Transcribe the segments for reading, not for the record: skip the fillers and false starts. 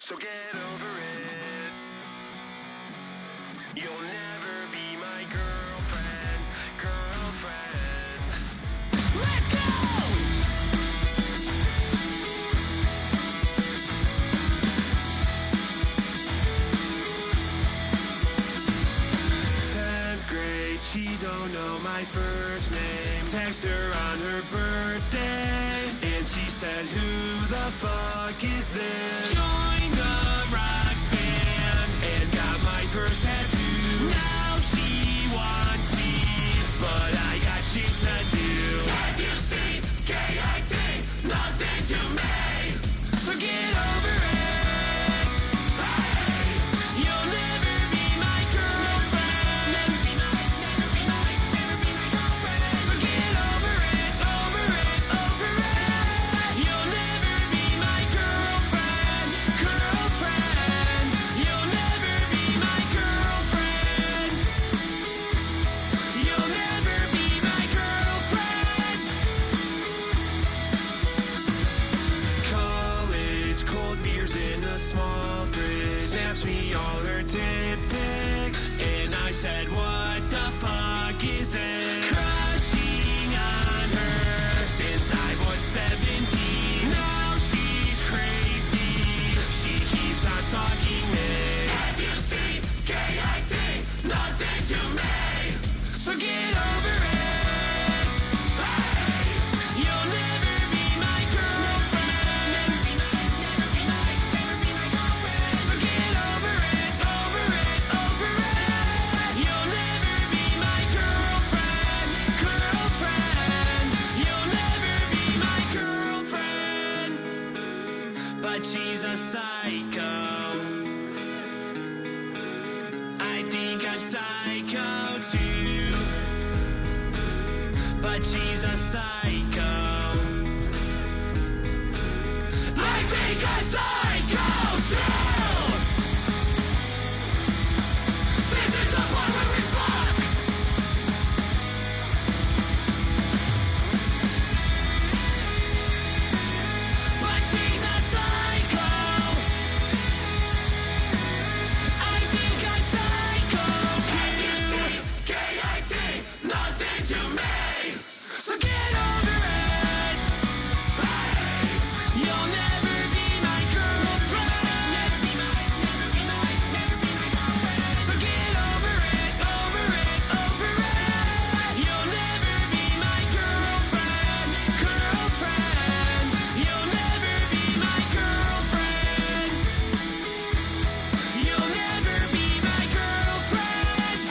So get over it. You'll never be my girlfriend, girlfriend. Let's go! She don't know my first name. Text her on her birthday, and she said, who the fuck is this? Joined the rock band, and got my first tattoo. Now she wants me, but I got shit to do. F-U-C-K-I-T, nothing to me. So get over it. Small fridge, snaps me all her tit pics, and I said, what the fuck is this? Crushing on her since I was 17. Now she's crazy, she keeps on stalking me. F-U-C-K-I-T, nothing to me. So get over it. She's a psycho. I think I'm psycho too. But she's a psycho. I think I'm psycho too. This is the part where we fuck. But she's a psycho. Nothing to me. So get over it. Hey, you'll never be my girlfriend. Never be my girlfriend. So get over it, over it, over it. You'll never be my girlfriend, girlfriend. You'll never be my girlfriend. You'll never be my girlfriend.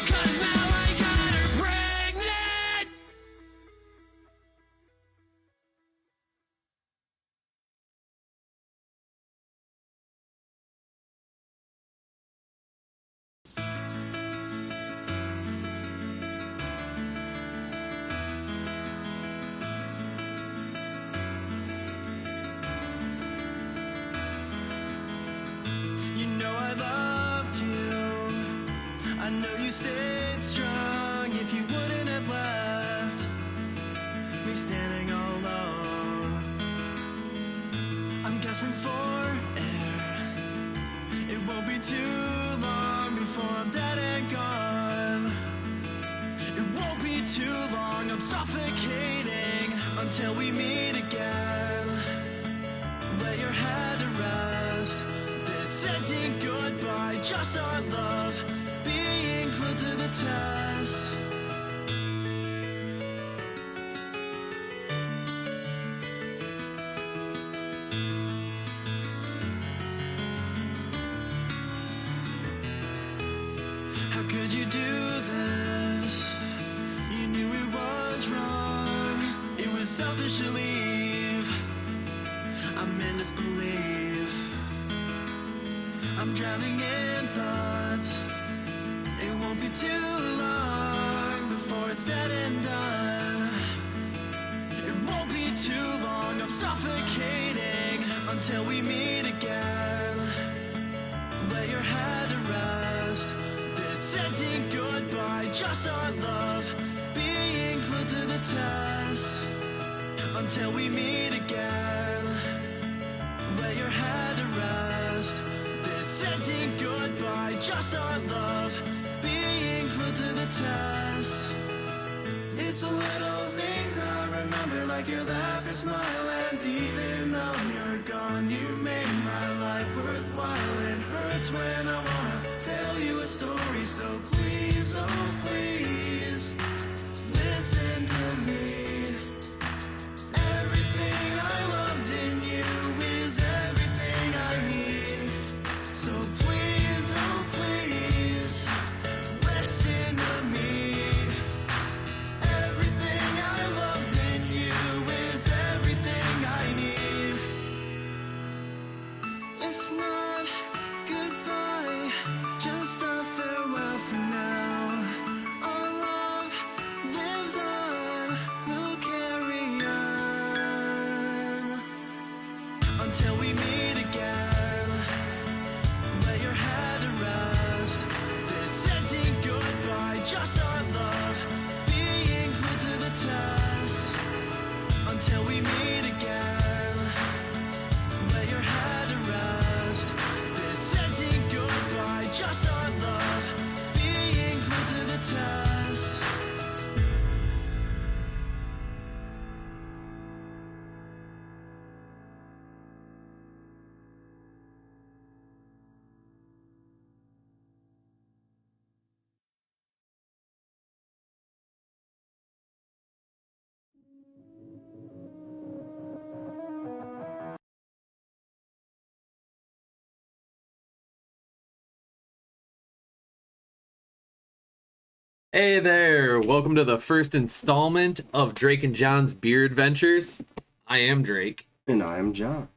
'Cause now I got her pregnant. You know I loved you. I know you stayed strong. If you wouldn't have left me standing all alone, I'm gasping for air. It won't be too long before I'm dead and gone. It won't be too long. I'm suffocating until we meet again. Lay your head to rest. This isn't goodbye, just our love being put to the test. How could you do this? You knew it was wrong. It was selfish to leave. I'm in disbelief. I'm drowning in thoughts. It won't be too long before it's said and done. It won't be too long. I'm suffocating until we meet again. Lay your head to rest. This isn't goodbye, just our love being put to the test. Until we meet again. Lay your just our love being put to the test. It's the little things I remember, like your laugh, your smile, and even though you're gone, you made my life worthwhile. It hurts when I wanna tell you a story, so please, oh please, listen to me. Everything I loved in you is everything I need. So please, oh please, listen to me. Everything I loved in you is everything I need. It's not goodbye, just a farewell for now. Our love lives on, we'll carry on until we meet again. Let your head rest. This isn't goodbye, just our love being put to the test. Until we meet again. Let your head rest. This isn't goodbye, just our love being put to the test. Hey there, welcome to the first installment of Drake and John's Beer Adventures. I am Drake. And I am John.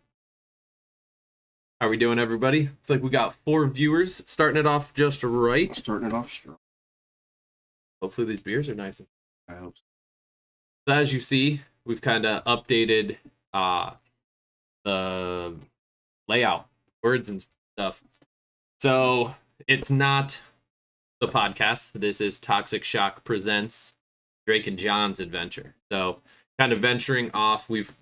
How are we doing, everybody? It's like we got 4 viewers, starting it off just right. Starting it off strong. Hopefully these beers are nice. I hope so. So as you see, we've kind of updated the layout, words and stuff. So it's not the podcast. This is Toxic Shock presents Drake and John's Adventure. So kind of venturing off, we've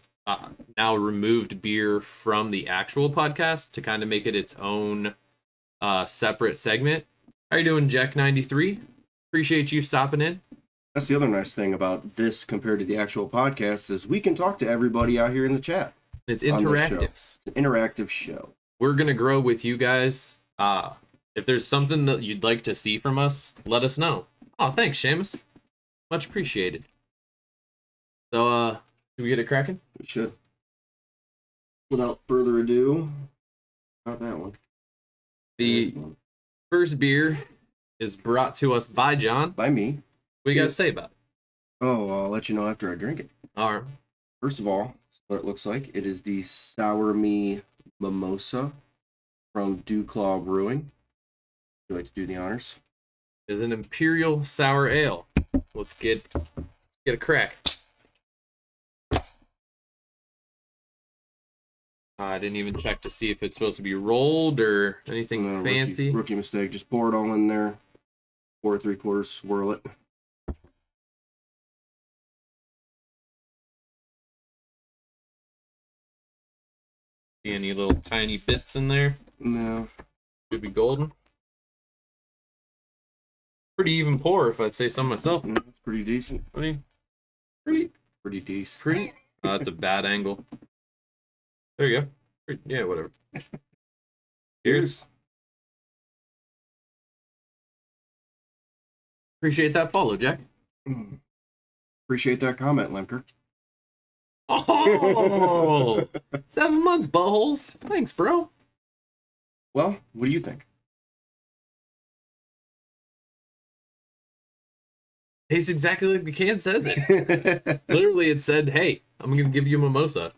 now removed beer from the actual podcast to kind of make it its own separate segment. How you doing, Jack93? Appreciate you stopping in. That's the other nice thing about this compared to the actual podcast is we can talk to everybody out here in the chat. It's on this show. interactive. It's an interactive show. We're going to grow with you guys. If there's something that you'd like to see from us, let us know. Oh, thanks, Seamus. Much appreciated. So, should we get it cracking? We should. Without further ado, not that one. The There's one. first beer is brought to us by John. By me. What do you guys say about it? Oh, I'll let you know after I drink it. All right. First of all, what it looks like. It is the Sour Me Mimosa from Duclaw Brewing. Would you like to do the honors? It's an Imperial Sour Ale. Let's get a crack. I didn't even check to see if it's supposed to be rolled or anything No, fancy. Rookie mistake. Just pour it all in there. 4 3/4, swirl it. See any little tiny bits in there? No. Should be golden. Pretty even pour, if I'd say so myself. It's pretty decent. I mean, Pretty decent. pretty. That's a bad angle. There you go. Yeah, whatever. Cheers. Appreciate that follow, Jack. Appreciate that comment, Lemker. Oh, 7 months, buttholes. Thanks, bro. Well, what do you think? Tastes exactly like the can says it. Literally, it said, hey, I'm going to give you a mimosa.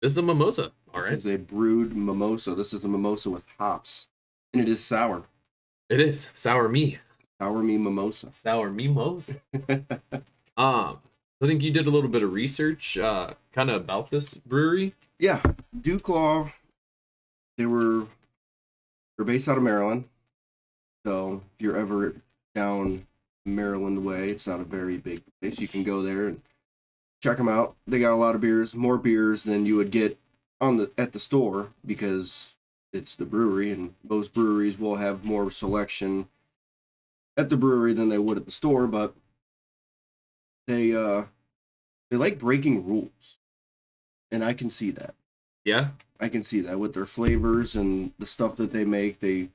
This is a mimosa, all right? It's a brewed mimosa. This is a mimosa with hops. And it is sour. It is. Sour me. Sour Me Mimosa. Sour mimosa. I think you did a little bit of research kind of about this brewery. Yeah, Duclaw, they're based out of Maryland. So if you're ever down Maryland way, it's not a very big place. You can go there and check them out. They got a lot of beers, more beers than you would get at the store, because it's the brewery, and most breweries will have more selection at the brewery than they would at the store, but they like breaking rules, and I can see that. Yeah. I can see that with their flavors and the stuff that they make. They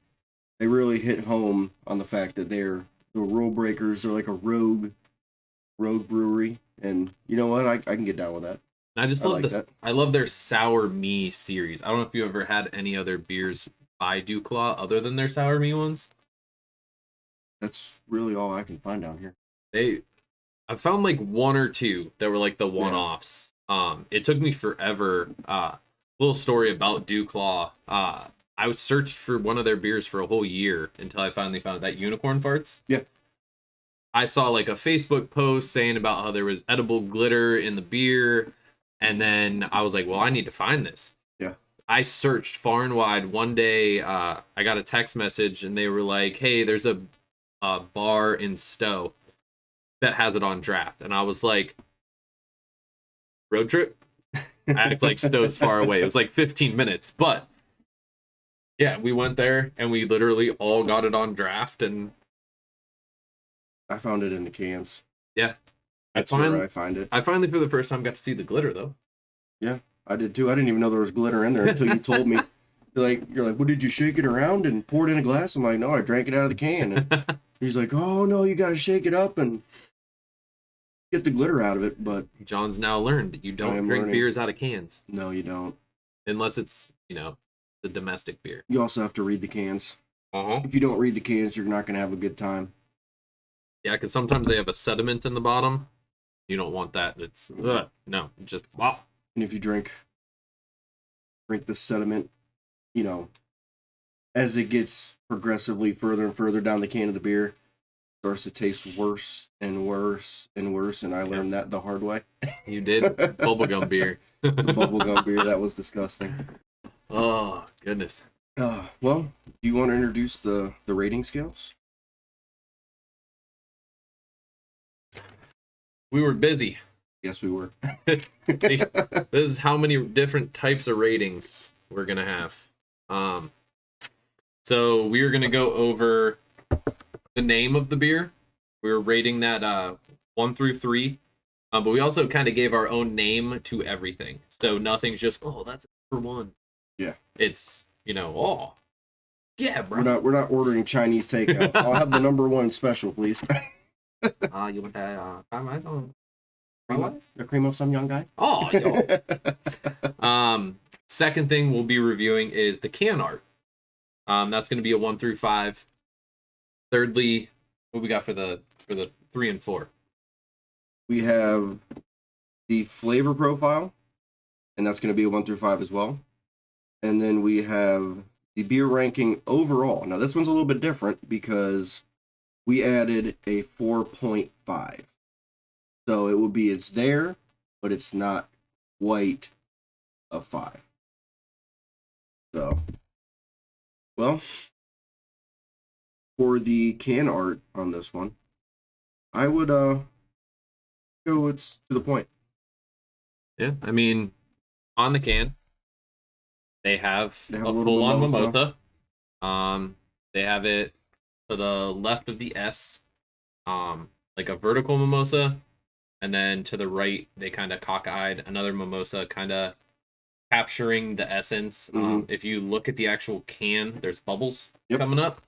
really hit home on the fact that they're rule breakers. They're like a rogue brewery, and you know what? I can get down with that. And I just I love like this. that. I love their Sour Me series. I don't know if you ever had any other beers by Duclaw other than their Sour Me ones. That's really all I can find down here. I found like one or two that were like the one-offs. It took me forever. Little story about Duclaw. I searched for one of their beers for a whole year until I finally found that Unicorn Farts. Yeah. I saw like a Facebook post saying about how there was edible glitter in the beer, and then I was like, well, I need to find this. Yeah. I searched far and wide. One day, I got a text message, and they were like, hey, there's a bar in Stowe that has it on draft. And I was like, road trip? I act like Stowe's far away. It was like 15 minutes. But yeah, we went there and we literally all got it on draft. And I found it in the cans. yeah, That's where I find it. I finally, for the first time, got to see the glitter, though. Yeah, I did too. I didn't even know there was glitter in there until you told me. You're like, well, did you shake it around and pour it in a glass? I'm like, no, I drank it out of the can. And he's like, oh no, you got to shake it up and get the glitter out of it. But John's now learned that you don't drink beers out of cans. No, you don't. Unless it's, the domestic beer. You also have to read the cans. Uh-huh. If you don't read the cans, you're not going to have a good time. Yeah, because sometimes they have a sediment in the bottom. You don't want that. It's, no, just, wow. And if you drink the sediment, as it gets progressively further and further down the can of the beer, it starts to taste worse and worse and worse. And I learned that the hard way. You did? Bubblegum beer. The bubblegum beer, that was disgusting. Oh, goodness. Well, do you want to introduce the rating scales? We were busy. Yes, we were. This is how many different types of ratings we're going to have. So we are going to go over the name of the beer. We were rating that 1 through 3. But we also kind of gave our own name to everything. So nothing's just, oh, that's number 1. Yeah. It's, oh, yeah, bro. We're not ordering Chinese takeout. I'll have the number 1 special, please. You want that fried rice? The cream of some young guy? Oh, yo. Second thing we'll be reviewing is the can art. That's going to be a 1 through 5. Thirdly, what we got for the 3 and 4? We have the flavor profile, and that's going to be a 1 through 5 as well. And then we have the beer ranking overall. Now this one's a little bit different because we added a 4.5. So it would be, it's there, but it's not quite a 5. So, well, for the can art on this one, I would go, it's to the point. Yeah, I mean, on the can, they have a little full-on mimosa. mimosa. They have it to the left of the S, like a vertical mimosa, and then to the right, they kind of cockeyed another mimosa, kind of capturing the essence. If you look at the actual can, there's bubbles coming up.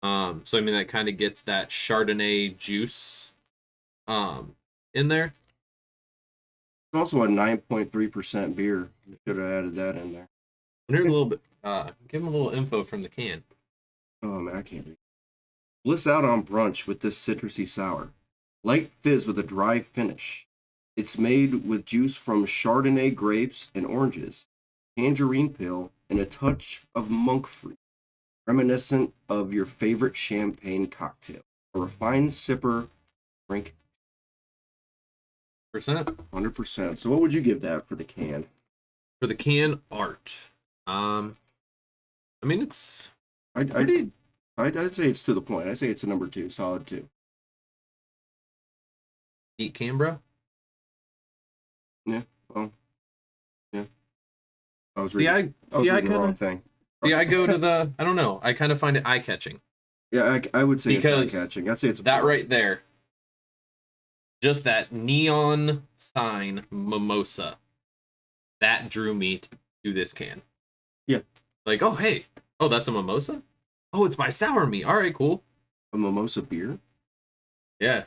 So I mean, that kind of gets that Chardonnay juice in there. It's also a 9.3% beer. We should have added that in there. And here's a little bit, give them a little info from the can. Oh man, I can't read. Bliss out on brunch with this citrusy sour. Light fizz with a dry finish. It's made with juice from Chardonnay grapes and oranges, tangerine peel, and a touch of monk fruit, reminiscent of your favorite champagne cocktail. A refined sipper drink. 100%. So what would you give that for the can? For the can art, I mean, it's I'd say it's to the point. I'd say it's a number 2, solid 2. neat can, bro. Yeah, well, yeah. I was I reading the wrong kind of, thing. See, I go to the, I don't know. I kind of find it eye catching. Yeah, I would say Because it's eye-catching. I'd say it's that right there. Just that neon sign, Mimosa. That drew me to this can. Yeah. Like, oh, hey. Oh, that's a Mimosa? Oh, it's by Sour Me. All right, cool. a mimosa beer. Yeah.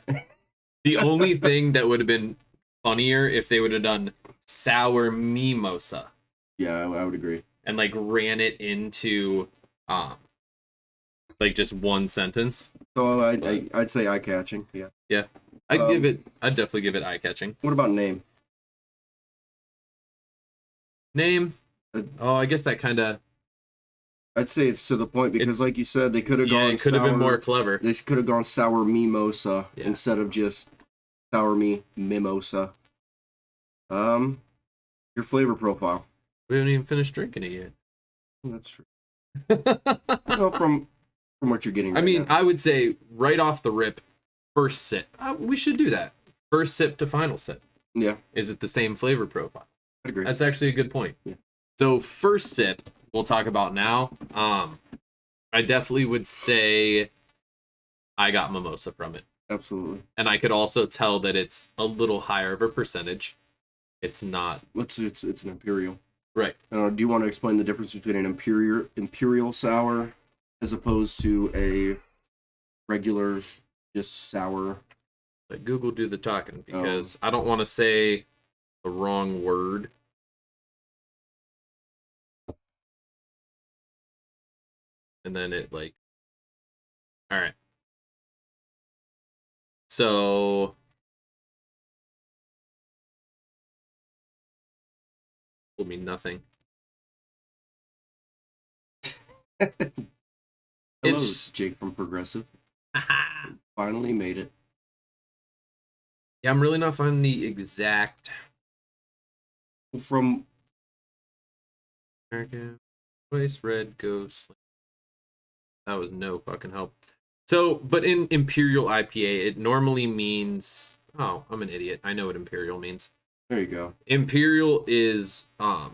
The only thing that would have been funnier if they would have done Sour Mimosa. Yeah, I would agree. And like ran it into like just one sentence. So I'd say eye-catching. Yeah. Yeah. I'd definitely give it eye-catching. What about name? Name? Oh, I guess that kind of... I'd say it's to the point because, like you said, they could have gone. It could have been more clever. They could have gone Sour Mimosa instead of just Sour Mimosa. Your flavor profile. We haven't even finished drinking it yet. That's true. Well, from what you're getting. I mean, I would say right off the rip, first sip. We should do that. First sip to final sip. Yeah. Is it the same flavor profile? I agree. That's actually a good point. Yeah. So first sip, we'll talk about now. I definitely would say I got mimosa from it. Absolutely. And I could also tell that it's a little higher of a percentage. It's not. It's an imperial. Right. Do you want to explain the difference between an imperial sour as opposed to a regular just sour? Let Google do the talking because I don't want to say the wrong word. And then it like, all right. So told me nothing. Hello, Jake from Progressive. Finally made it. Yeah, I'm really not finding the exact from American Place Red Ghost. That was no fucking help. So, but in Imperial IPA, it normally means, oh, I'm an idiot. I know what Imperial means. There you go. Imperial is I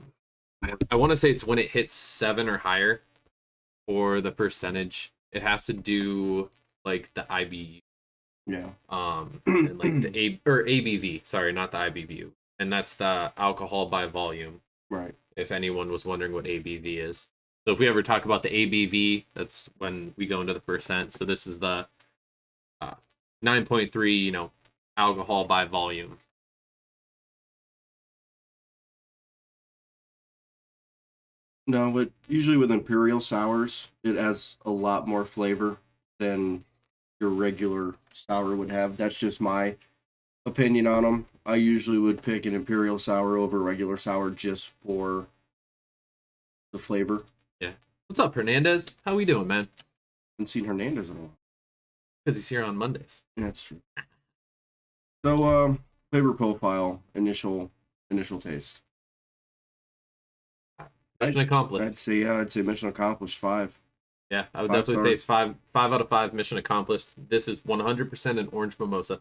want to say it's when it hits 7 or higher for the percentage. It has to do like the IBU. Yeah. And like the ABV, sorry, not the IBU. And that's the alcohol by volume. Right. If anyone was wondering what ABV is. So if we ever talk about the ABV, that's when we go into the percent. So this is the 9.3, alcohol by volume. No, but usually with imperial sours, it has a lot more flavor than your regular sour would have. That's just my opinion on them. I usually would pick an imperial sour over regular sour just for the flavor. Yeah. What's up, Hernandez? How we doing, man? Haven't seen Hernandez in a while. Because he's here on Mondays. Yeah, that's true. So, flavor profile, initial taste. Mission accomplished. I'd say mission accomplished 5. Yeah, I would 5 definitely stars. say 5 out of 5 mission accomplished. This is 100% an orange mimosa.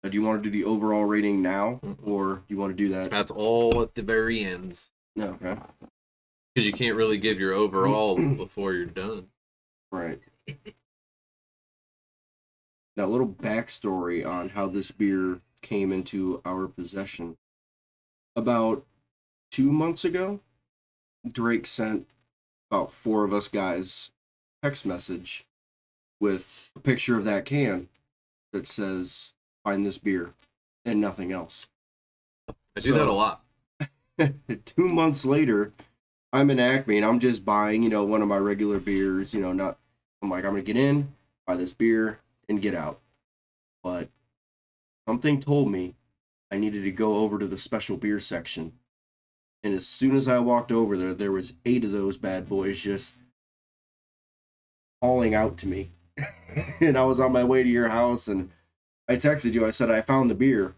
Do you want to do the overall rating now, or do you want to do that? That's all at the very ends. No, okay. Because you can't really give your overall before you're done. Right. Now, a little backstory on how this beer came into our possession. About 2 months ago, Drake sent about 4 of us guys a text message with a picture of that can that says, "Find this beer," and nothing else. I do that a lot. 2 months later, I'm in Acme and I'm just buying, one of my regular beers, I'm like, I'm going to get in, buy this beer, and get out. But something told me I needed to go over to the special beer section. And as soon as I walked over there, there was 8 of those bad boys just calling out to me. And I was on my way to your house and I texted you. I said, I found the beer.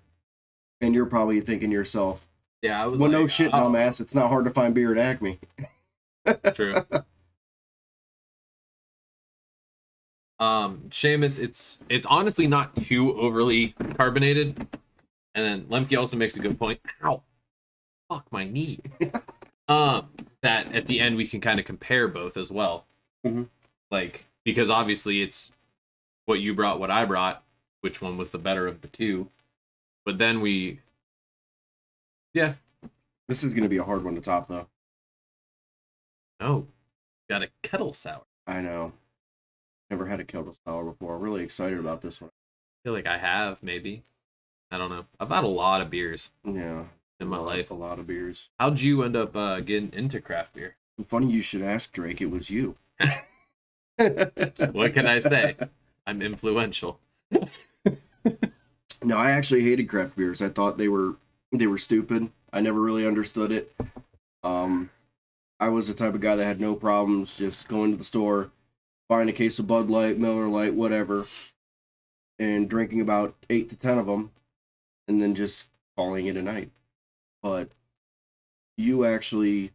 And you're probably thinking to yourself, yeah, I was well, like, no shit, dumbass. It's not hard to find beer at Acme. True. Seamus, it's honestly not too overly carbonated. And then Lemke also makes a good point. Ow. Fuck my knee. that at the end we can kind of compare both as well. Mhm. Like, because obviously it's what you brought, what I brought, which one was the better of the two. But then yeah, This is gonna be a hard one to top, though. no, got a kettle sour. I know. Never had a kettle sour before. I'm really excited about this one. I feel like I have, maybe. I don't know. I've had a lot of beers Yeah. in my life. A lot of beers. How'd you end up getting into craft beer? Funny you should ask, Drake. It was you. What can I say? I'm influential. No, I actually hated craft beers. I thought they were stupid. I never really understood it. I was the type of guy that had no problems just going to the store, buying a case of Bud Light, Miller Lite, whatever, and drinking about 8 to 10 of them, and then just calling it a night. But you actually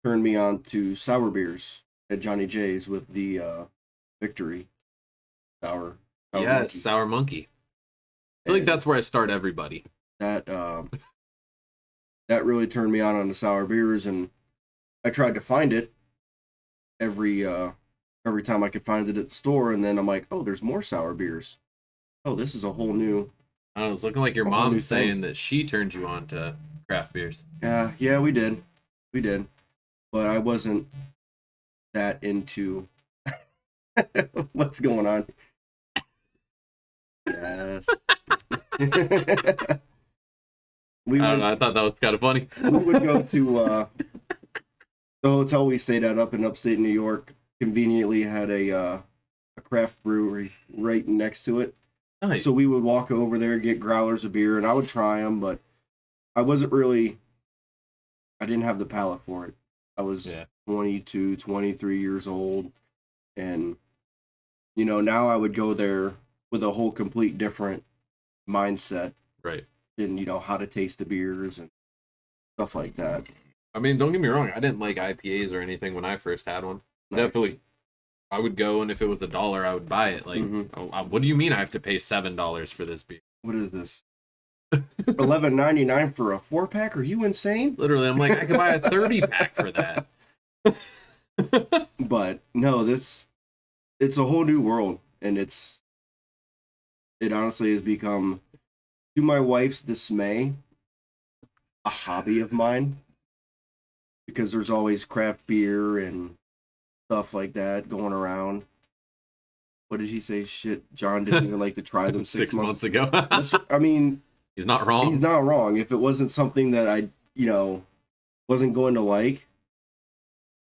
turned me on to sour beers at Johnny J's with the Victory sour. Yeah, Monkey. Sour Monkey. I feel like And that's where I start everybody. that that really turned me on the sour beers, and I tried to find it every time I could find it at the store, and then I'm like, oh, there's more sour beers. Oh, this is a whole new. I don't know, it's looking like your A whole new mom's saying thing. that she turned you on to craft beers. Yeah, we did, but I wasn't that into what's going on. Yes. We I don't would, know. I thought that was kind of funny. we would go to the hotel we stayed at up in upstate New York. Conveniently had a craft brewery right next to it. Nice. So we would walk over there, get growlers of beer, and I would try them, but I didn't have the palate for it. I was 22, 23 years old, and, now I would go there with a whole complete different mindset Right. in, how to taste the beers and stuff like that. I mean, don't get me wrong. I didn't like IPAs or anything when I first had one. Right. Definitely. I would go, and if it was $1, I would buy it. Like, what do you mean I have to pay $7 for this beer? What is this? $11.99 for a 4-pack? Are you insane? Literally, I'm like, I could buy a 30-pack for that. But no, it's a whole new world, and it honestly has become, to my wife's dismay, a hobby of mine, because there's always craft beer and stuff like that going around. What did he say? Shit, John didn't even like to try them 6 months ago. I mean, He's not wrong. he's not wrong. If it wasn't something that I, wasn't going to like.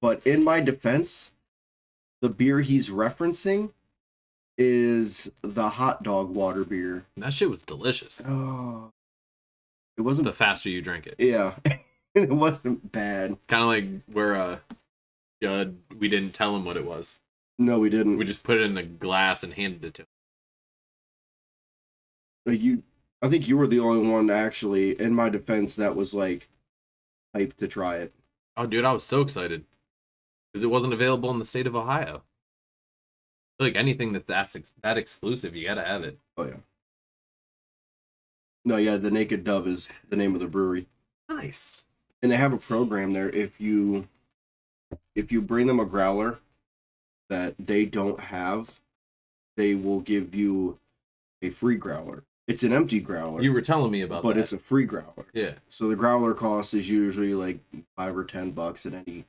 But in my defense, the beer he's referencing is the hot dog water beer. That shit was delicious. Oh, it wasn't. The faster you drink it. Yeah, it wasn't bad. Kind of like where we didn't tell him what it was. No, we didn't. We just put it in a glass and handed it to him. Like I think you were the only one actually, in my defense, that was like hyped to try it. Oh, dude, I was so excited because it wasn't available in the state of Ohio. I feel like anything that's that exclusive, you gotta have it. Oh yeah. No, yeah, the Naked Dove is the name of the brewery, Nice. and they have a program there. If you bring them a growler that they don't have, they will give you a free growler. It's an empty growler. You were telling me about but that. it's a free growler. Yeah. So the growler cost is usually like $5 or $10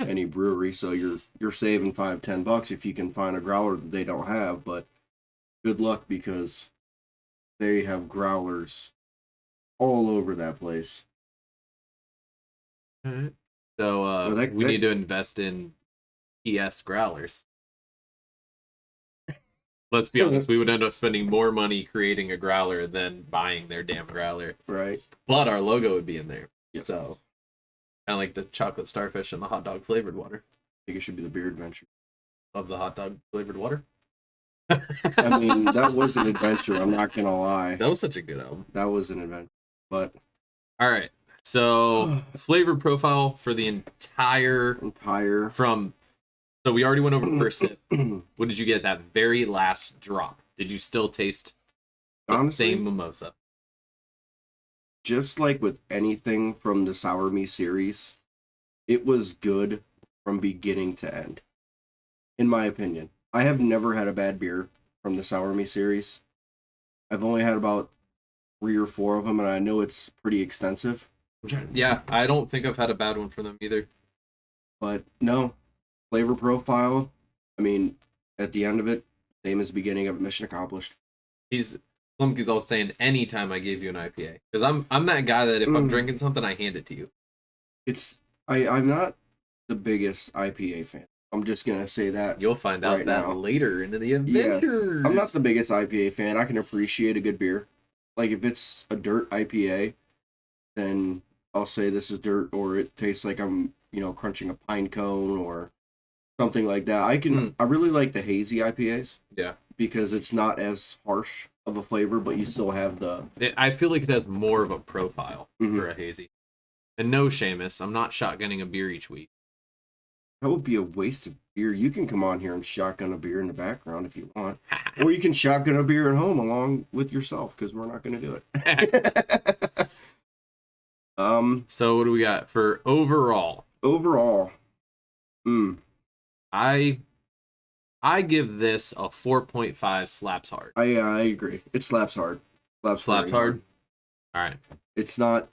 at any brewery. So you're saving $5-10 if you can find a growler that they don't have. But good luck, because they have growlers all over that place. All right. So we need to invest in ES growlers. Let's be honest, we would end up spending more money creating a growler than buying their damn growler. Right. But our logo would be in there. Yes. So kind of like the chocolate starfish and the hot dog flavored water. I think it should be the beer adventure. Of the hot dog flavored water. I mean, that was an adventure. I'm not going to lie. That was such a good album. That was an adventure. But All right. So flavor profile for the entire from. So we already went over the first sip. What did you get at that very last drop? Did you still taste the Honestly, same mimosa? just like with anything from the Sour Me series, it was good from beginning to end, in my opinion. I have never had a bad beer from the Sour Me series. I've only had about 3 or 4 of them, and I know it's pretty extensive. Yeah, I don't think I've had a bad one from them either. But no, flavor profile, I mean, at the end of it, same as the beginning of it, mission accomplished. Lumpkin's always saying anytime I gave you an IPA. Because I'm that guy that if I'm drinking something, I hand it to you. I'm not the biggest IPA fan. I'm just gonna say that. You'll find out right that now. later into the Yes. adventures. I'm not the biggest IPA fan. I can appreciate a good beer. Like if it's a dirt IPA, then I'll say this is dirt, or it tastes like I'm, crunching a pine cone or something like that. I really like the hazy IPAs. Yeah. Because it's not as harsh of a flavor, but you still have the. I feel like it has more of a profile Mhm. for a hazy. And no, Seamus, I'm not shotgunning a beer each week. That would be a waste of beer. You can come on here and shotgun a beer in the background if you want. Or you can shotgun a beer at home along with yourself, because we're not going to do it. So what do we got for overall? Overall, I give this a 4.5 slaps hard. I agree. It slaps hard. Slaps Slaps very hard? All right. It's not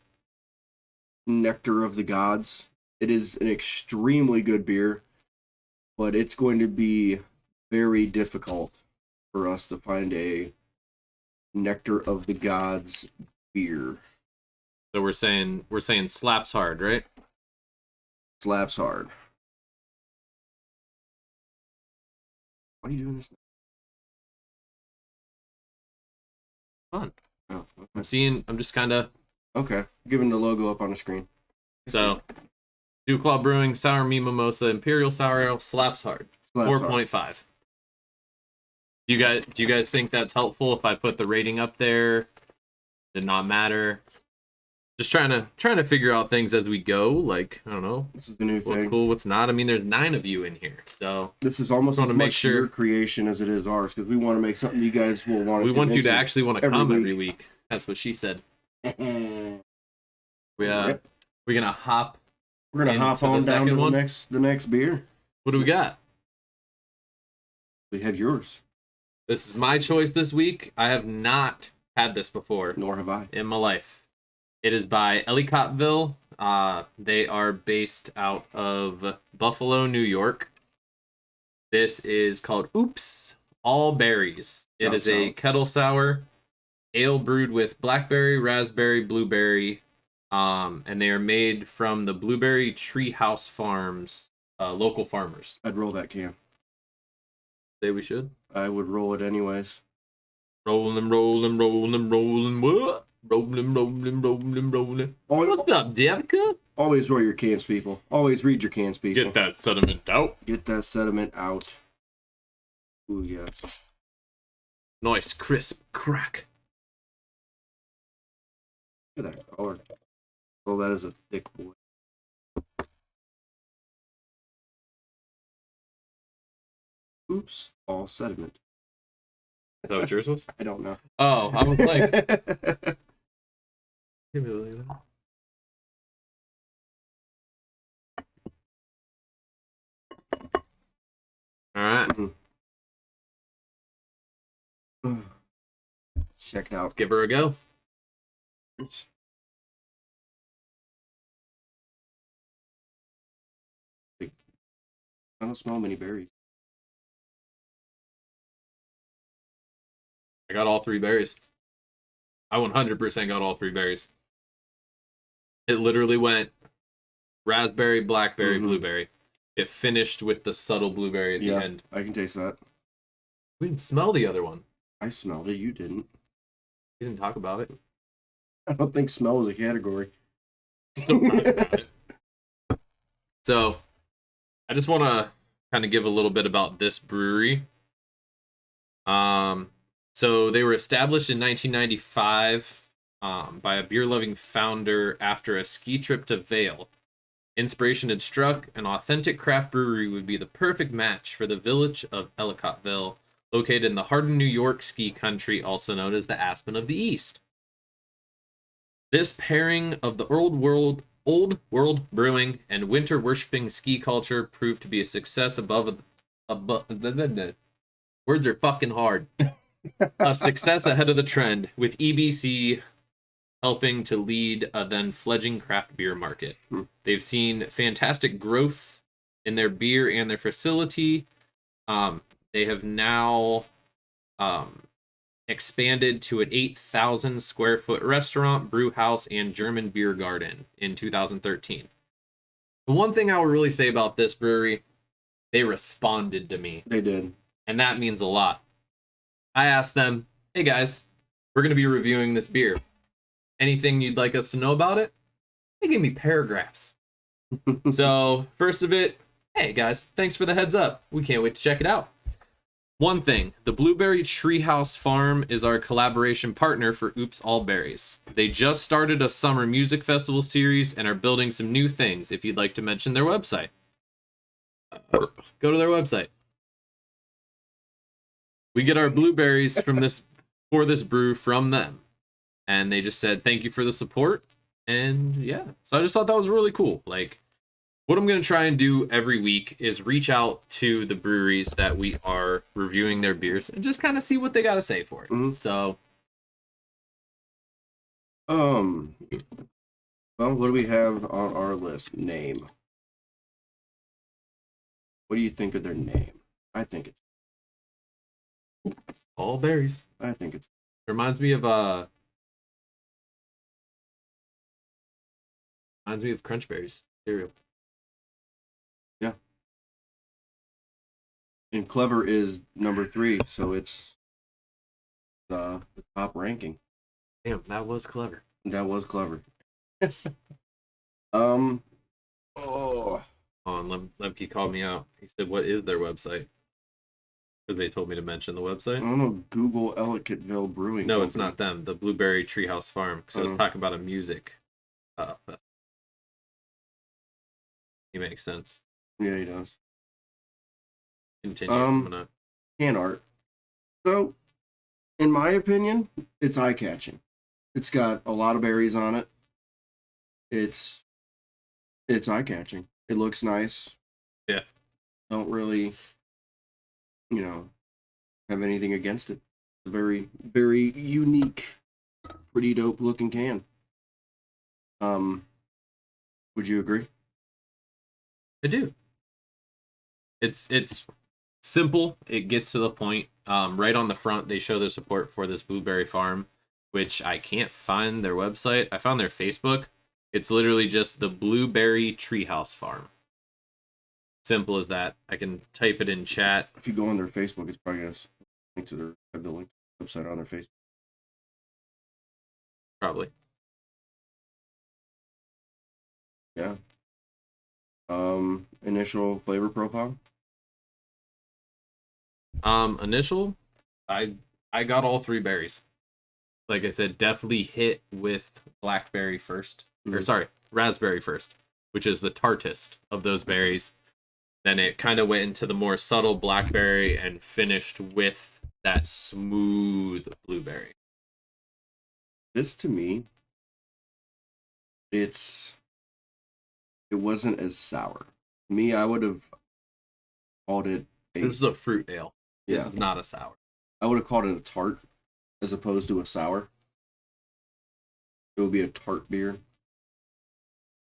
nectar of the gods. It is an extremely good beer, but it's going to be very difficult for us to find a nectar of the gods beer. So we're saying slaps hard, right? Slaps hard. Why are you doing this? Fun. Oh, I'm just kind of. okay. Giving the logo up on the screen. So, Duclaw Brewing, Sour Me Mimosa, Imperial Sour Ale, slaps hard. Slaps 4.5. Do you guys think that's helpful if I put the rating up there? Did not matter. Just trying to figure out things as we go. Like, I don't know. This is the new What's thing. cool, what's not. I mean, there's 9 of you in here, so This is almost as wanna make much sure- your creation as it is ours, because we want to make something you guys will want to. we want you to actually want to every come week. every week. That's what she said. We're We're gonna hop. gonna hop into the on down second to one? the next beer. What do we got? We have yours, This is my choice this week. I have not had this before nor have I. in my life. It is by Ellicottville. They are based out of Buffalo, New York. This is called Oops All Berries. It is a kettle sour ale brewed with blackberry, raspberry, blueberry, and they are made from the Blueberry Treehouse Farms, local farmers. I'd roll that can. Say we should. I would roll it anyways. Rolling, rolling, rolling, rolling. What? Rolling, rolling, rolling, rolling. What's up, Devika? Always roll your cans, people. Always read your cans, people. Get that sediment out. Get that sediment out. Ooh, yes. Nice, crisp crack. Look at that color. Oh, that is a thick boy. Oops, all sediment. Is that what yours was? I don't know. Oh, I was like, give me a look at that. All right, Check it let's out. give her a go. I don't smell many berries. I got all 3 berries. I 100% got all 3 berries. It literally went raspberry, blackberry, blueberry. It finished with the subtle blueberry at the end. I can taste that. We didn't smell the other one. I smelled it. You didn't. We didn't talk about it. I don't think smell is a category. Still talking about it. So, I just want to kind of give a little bit about this brewery. So they were established in 1995 by a beer-loving founder after a ski trip to Vail. Inspiration had struck, an authentic craft brewery would be the perfect match for the village of Ellicottville, located in the Hardin, New York ski country, also known as the Aspen of the East. This pairing of the Old World Brewing and winter worshipping ski culture proved to be a success above words are fucking hard. A success ahead of the trend, with EBC helping to lead a then fledgling craft beer market. They've seen fantastic growth in their beer and their facility. They have now expanded to an 8,000 square foot restaurant, brew house, and German beer garden in 2013. The one thing I would really say about this brewery, they responded to me. They did. And that means a lot. I asked them, hey guys, we're going to be reviewing this beer. Anything you'd like us to know about it? They gave me paragraphs. So, first of it, hey guys, thanks for the heads up. We can't wait to check it out. One thing, the Blueberry Treehouse Farm is our collaboration partner for Oops All Berries. They just started a summer music festival series and are building some new things if you'd like to mention their website. Go to their website. We get our blueberries from this brew from them. And they just said, thank you for the support. And yeah, so I just thought that was really cool. Like, what I'm going to try and do every week is reach out to the breweries that we are reviewing their beers and just kind of see what they got to say for it. Mhm. So, well, what do we have on our list? Name. What do you think of their name? I think it's all berries. it's Reminds me of Crunch Berries cereal. Yeah. And Clever is number 3, so it's the top ranking. Damn, that was clever. That was clever. Oh, Lemke called me out. He said, what is their website? Because they told me to mention the I website. don't know. Google Ellicottville Brewing. No, Company. it's not them. The Blueberry Treehouse Farm. Because I was talking about a music festival. He makes sense. Yeah, he does. Continue. I'm gonna... Can art. So, in my opinion, it's eye-catching. It's got a lot of berries on it. It's eye-catching. It looks nice. Yeah. Don't really, have anything against it. It's a very, very unique, pretty dope looking can. Would you agree? I do. It's simple. It gets to the point. Right on the front, they show their support for this blueberry farm, which I can't find their website. I found their Facebook. It's literally just the Blueberry Treehouse Farm. Simple as that. I can type it in chat. If you go on their Facebook, it's probably going to link to their website on their Facebook. Probably. Yeah. Initial flavor profile. Initial, I got all 3 berries. Like I said, definitely hit with blackberry first. Or sorry, raspberry first, which is the tartest of those berries. Then it kind of went into the more subtle blackberry and finished with that smooth blueberry. This to me, it wasn't as sour. To me, I would have called it This is a fruit ale. This Yeah. is not a sour. I would have called it a tart as opposed to a sour. It would be a tart beer.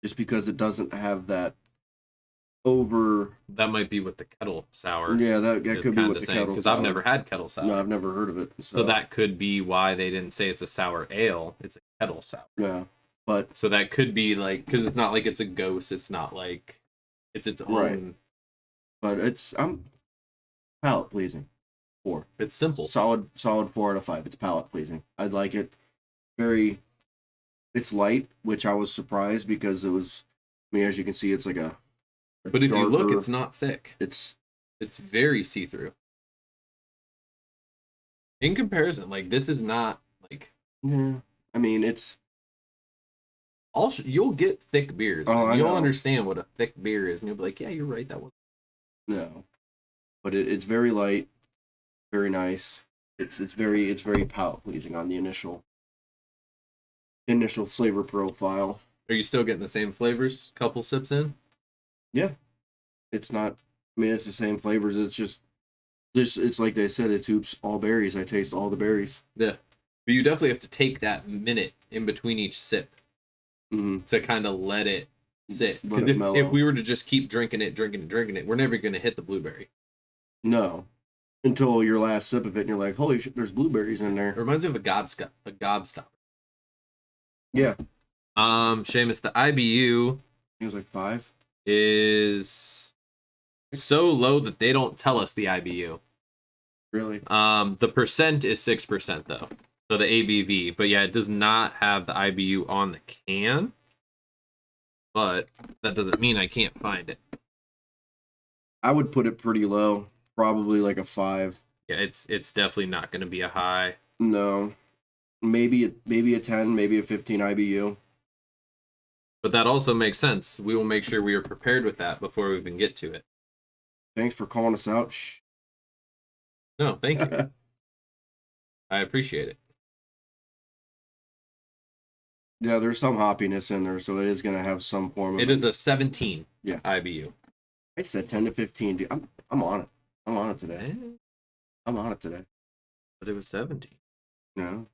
Just because it doesn't have that over. That might be what the kettle sour. Yeah, that is could be kinda what the saying, kettle because sour. I've never had kettle sour. No, I've never heard of it. So that could be why they didn't say it's a sour ale. It's a kettle sour. Yeah, but So that could be like, because it's not like it's a ghost. It's not like it's its own. Right. But it's palate pleasing. 4. It's simple. Solid 4 out of 5. It's palate pleasing. I'd like it. It's light, which I was surprised because it was. I mean, as you can see, it's like a. But if you look, darker- it's not thick. It's It's very see-through. In comparison, like this is not like yeah. I mean, it's you'll get thick beers. Oh, and I you'll know. understand what a thick beer is, and you'll be like, yeah, you're right. That was. no, but it's very light, very nice. It's very palate pleasing on the initial flavor profile. Are you still getting the same flavors? Couple sips in? Yeah. It's not, I mean, it's the same flavors. It's just, this. It's like they said, it's oops, all berries. I taste all the berries. Yeah. But you definitely have to take that minute in between each sip Mm-hmm. to kind of let it sit. Let Because it mellow. if we were to just keep drinking it, we're never going to hit the blueberry. No. Until your last sip of it, and you're like, holy shit, there's blueberries in It there. reminds me of a gobstopper. Yeah. Seamus, the IBU It was like 5. is so low that they don't tell us the IBU. Really? The percent is 6% though. So the ABV, but yeah, it does not have the IBU on the can. But that doesn't mean I can't find it. I would put it pretty low. Probably like a 5. Yeah, it's definitely not going to be a high. No. Maybe a 10, maybe a 15 IBU. But that also makes sense. We will make sure we are prepared with that before we even get to it. Thanks for calling us out. No, thank you. I appreciate it. Yeah, there's some hoppiness in there, so it is going to have some form of It is a 17 Yeah. IBU. I said 10 to 15, dude. I'm on it. I'm on it today. Eh, I'm on it today. But it was 17. No.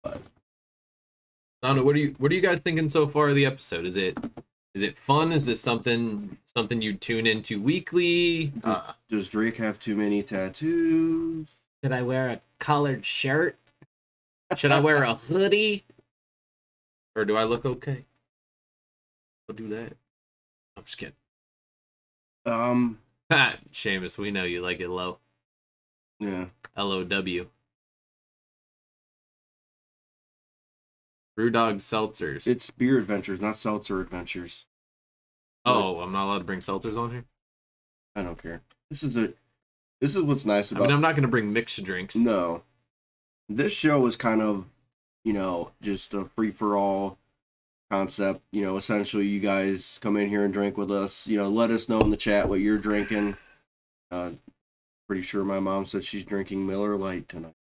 I don't know. What are you guys thinking so far of the episode? Is it fun? Is this something you tune into weekly? Does Drake have too many tattoos? Should I wear a collared shirt? Should I wear a hoodie? Or do I look okay? I'll do that. I'm just kidding. Seamus, we know you like it low. Yeah. LOW. Brewdog seltzers. It's beer adventures, not seltzer adventures. Oh, I'm not allowed to bring seltzers on here? I don't care. This is what's nice I about mean, I'm not going to bring mixed drinks. No. This show is kind of, just a free-for-all concept. Essentially you guys come in here and drink with us. Let us know in the chat what you're drinking. Pretty sure my mom said she's drinking Miller Lite tonight.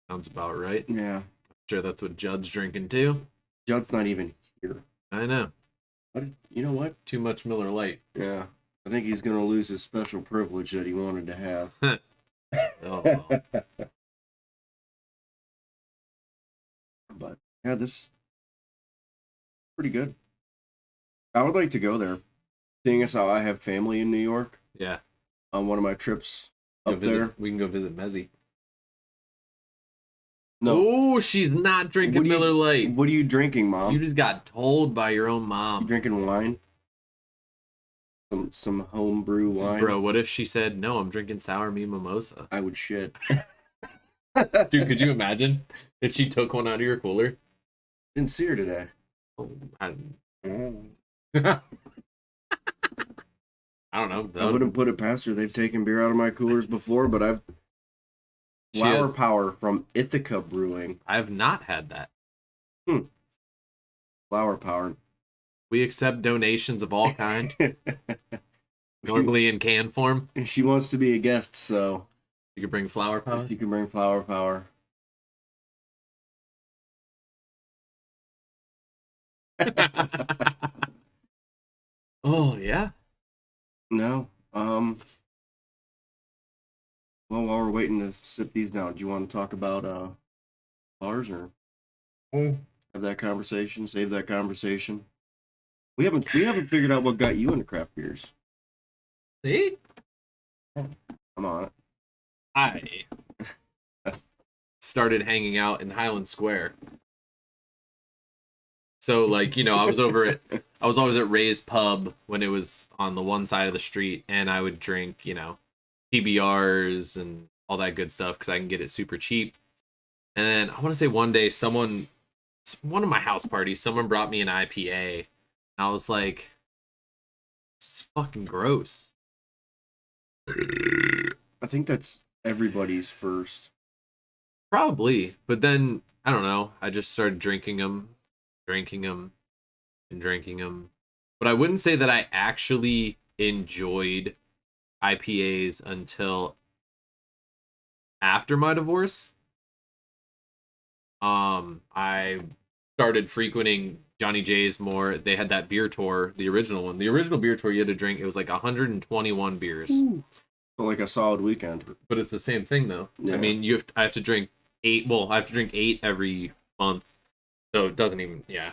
Sounds about right. Yeah. Sure, that's what Judd's drinking too. Judd's not even here. I know. But you know what? Too much Miller Lite. Yeah. I think he's going to lose his special privilege that he wanted to have. Oh, well. But yeah, this pretty good. I would like to go there. Seeing as how I have family in New York Yeah. on one of my trips up Visit- there. We can go visit Mezzy. No. Oh, she's not drinking What are you- Miller Lite. What are you drinking, Mom? You just got told by your own You mom. drinking wine? Some homebrew wine? Bro, what if she said, no, I'm drinking sour mimosa? I would shit. Dude, could you imagine if she took one out of your cooler? Didn't see her today. Oh, I Mm. don't know. I wouldn't put it past her. They've taken beer out of my coolers before, but I've She Flower has- Power from Ithaca Brewing. I have not had that. Flower Power. We accept donations of all kind, normally in can form. She wants to be a guest, so You could bring flower power. if you can bring Flower Power. Oh yeah. No. Well, while we're waiting to sip these down, do you want to talk about bars or have that conversation? Save that conversation. We haven't figured out what got you into craft beers. See, I'm on it. I started hanging out in Highland Square. So like, I was always at Ray's Pub when it was on the one side of the street, and I would drink, PBRs and all that good stuff because I can get it super cheap. And then I want to say one day one of my house parties, someone brought me an IPA. And I was like, this is fucking gross. I think that's everybody's first. Probably. But then, I don't know. I just started drinking them. But I wouldn't say that I actually enjoyed IPAs until after my divorce. I started frequenting Johnny J's more. They had that beer tour, the original one. The original beer tour you had to drink, it was like 121 beers. Ooh. So like a solid weekend. But it's the same thing though. Yeah. I mean, I have to drink 8. Well, I have to drink 8 every month. So it doesn't even, yeah,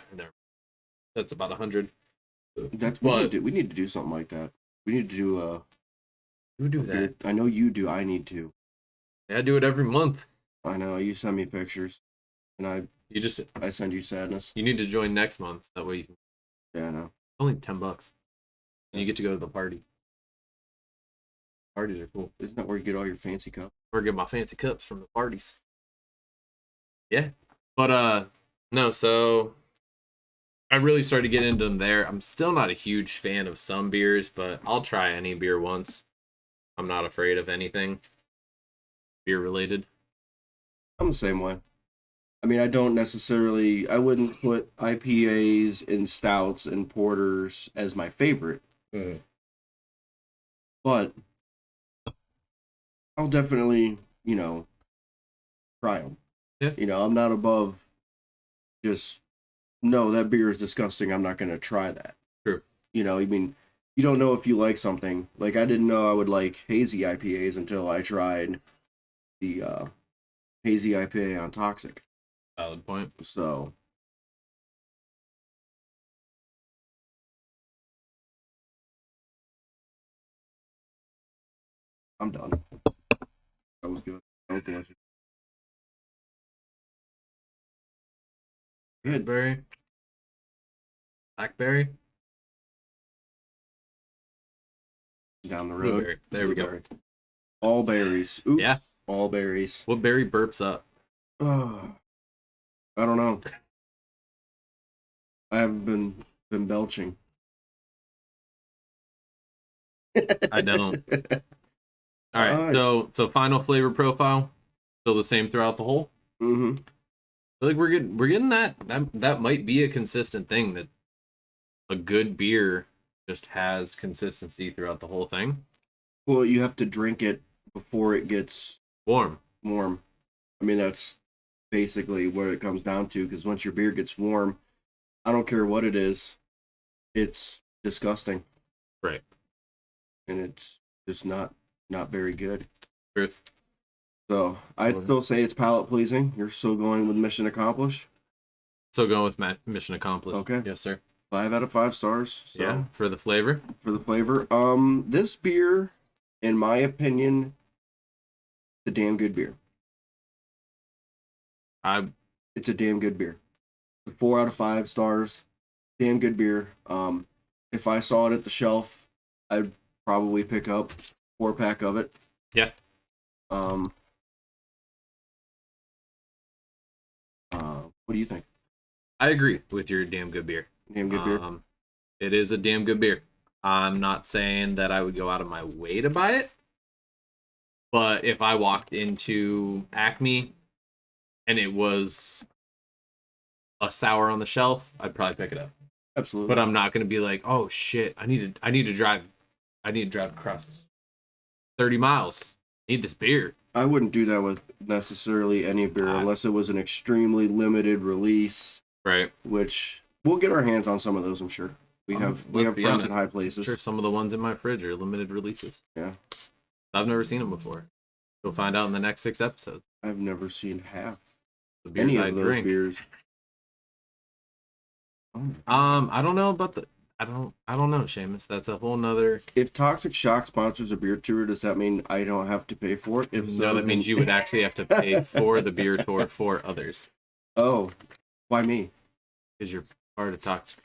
that's about 100. We need to do something like that. We need to do Who do that? I know you do. I need to. Yeah, I do it every month. I know. You send me pictures, and I send you sadness. You need to join next month. That way you can. Yeah, I know. Only $10, and you get to go to the party. Parties are cool. Isn't that where you get all your fancy cups? Or get my fancy cups from the parties. Yeah, but no. So I really started to get into them there. I'm still not a huge fan of some beers, but I'll try any beer once. I'm not afraid of anything beer related. I'm the same way. I mean, I wouldn't put IPAs and stouts and porters as my favorite. But I'll definitely, try them. Yeah. I'm not above just, no, that beer is disgusting. I'm not going to try that. True. I mean, you don't know if you like something. Like, I didn't know I would like hazy IPAs until I tried the hazy IPA on Toxic. Valid point. So, I'm done. That was good. That was delicious. Good. Berry. Blackberry. Down the road. Blueberry. There we go. Blueberry. All berries. Oops. Yeah. All berries. What berry burps up? I don't know. I haven't been belching. I don't. All right. Alright. So final flavor profile, still the same throughout the whole. Mm-hmm. I feel like we're getting that might be a consistent thing, that a good beer just has consistency throughout the whole thing. Well, you have to drink it before it gets Warm. I mean, that's basically what it comes down to, because once your beer gets warm, I don't care what it is, it's disgusting. Right. And it's just not very good. Truth. So I'd still say it's palate pleasing. You're still going with mission accomplished. So going with mission accomplished. Okay. Yes, sir. 5 out of 5 stars. So, Yeah. For the flavor. for the flavor. This beer, in my opinion, it's a damn good beer. It's a damn good beer. 4 out of 5 stars. Damn good beer. If I saw it at the shelf, I'd probably pick up 4-pack of it. Yeah. What do you think? I agree with your damn good beer. Damn good beer. It is a damn good beer. I'm not saying that I would go out of my way to buy it, but if I walked into Acme and it was a sour on the shelf, I'd probably pick it up. Absolutely. But I'm not going to be like, oh shit, I need to drive across 30 miles. I need this beer. I wouldn't do that with necessarily any beer unless it was an extremely limited release. Right. Which we'll get our hands on some of those, I'm sure. We have friends in high places. I'm sure some of the ones in my fridge are limited releases. Yeah. I've never seen them before. We'll find out in the next 6 episodes. I've never seen half The beers any I of those drink. beers. I don't know about I don't know, Seamus. That's a whole nother. If Toxic Shock sponsors a beer tour, does that mean I don't have to pay for it? If No, that means you would actually have to pay for the beer tour for others. Oh, why me? Because you're part of Toxic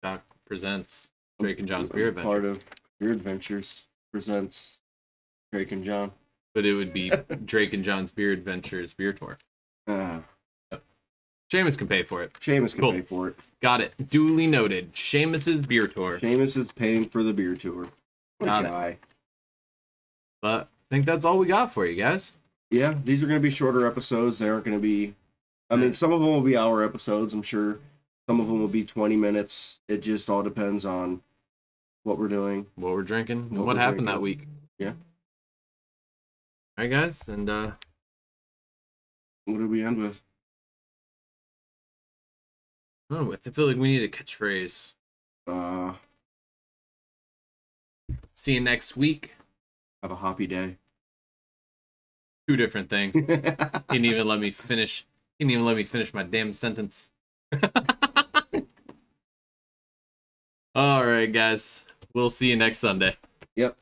Shock Presents Drake and John's Beer Adventure. Part of Beer Adventures presents Drake and John. But it would be Drake and John's Beer Adventures beer tour. Seamus can pay for it. Seamus can Cool. pay for it. Got it. Duly noted. Seamus's beer tour. Seamus is paying for the beer tour. What Got a it. guy. But I think that's all we got for you guys. Yeah, these are going to be shorter episodes. They aren't going to be... I mean, some of them will be hour episodes, I'm sure. Some of them will be 20 minutes. It just all depends on what we're doing. What we're drinking and What what we're happened drinking. that week. Yeah. All right, guys. And What did we end with? Oh, I feel like we need a catchphrase. See you next week. Have a happy day. 2 different things. He didn't even let me finish. He didn't even let me finish my damn sentence. All right, guys. We'll see you next Sunday. Yep.